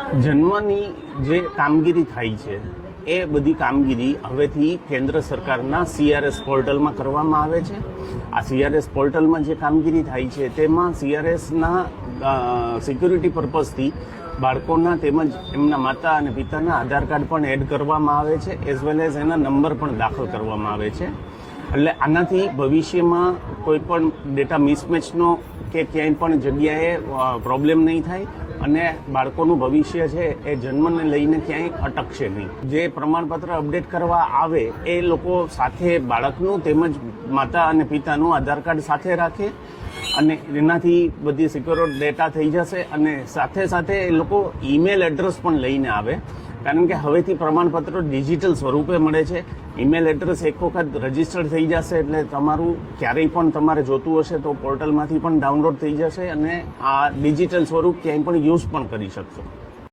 જન્મની જે કામગીરી થાય છે એ બધી કામગીરી હવેથી કેન્દ્ર સરકારના CRS પોર્ટલમાં કરવામાં આવે છે. આ CRS પોર્ટલમાં જે કામગીરી થાય છે તેમાં CRSના સિક્યુરિટી પર્પઝથી બાળકોના તેમજ એમના માતા અને પિતાના આધાર કાર્ડ પણ એડ કરવામાં આવે છે, એઝ વેલ એઝ એના નંબર પણ દાખલ કરવામાં આવે છે. એટલે આનાથી ભવિષ્યમાં કોઈ પણ ડેટા મિસમેચનો કે ક્યાંય પણ જગ્યાએ પ્રોબ્લેમ નહીં થાય અને બાળકોનું ભવિષ્ય છે એ જન્મને લઈને ક્યાંય અટકશે નહીં. જે પ્રમાણપત્ર અપડેટ કરવા આવે એ લોકો સાથે બાળકનું તેમજ માતા અને પિતાનું આધાર કાર્ડ સાથે રાખે અને એનાથી બધી સિક્યોર ડેટા થઈ જશે. અને સાથે સાથે એ લોકો ઈમેલ એડ્રેસ પણ લઈને આવે, કારણ કે હવેથી પ્રમાણપત્રો ડિજિટલ સ્વરૂપે મળે છે. ઈમેલ એડ્રેસ એક વખત રજીસ્ટર્ડ થઈ જશે એટલે તમારું ક્યારેય પણ તમારે જોતું હશે તો પોર્ટલમાંથી પણ ડાઉનલોડ થઈ જશે અને આ ડિજિટલ સ્વરૂપ ક્યાંય પણ યુઝ પણ કરી શકશો.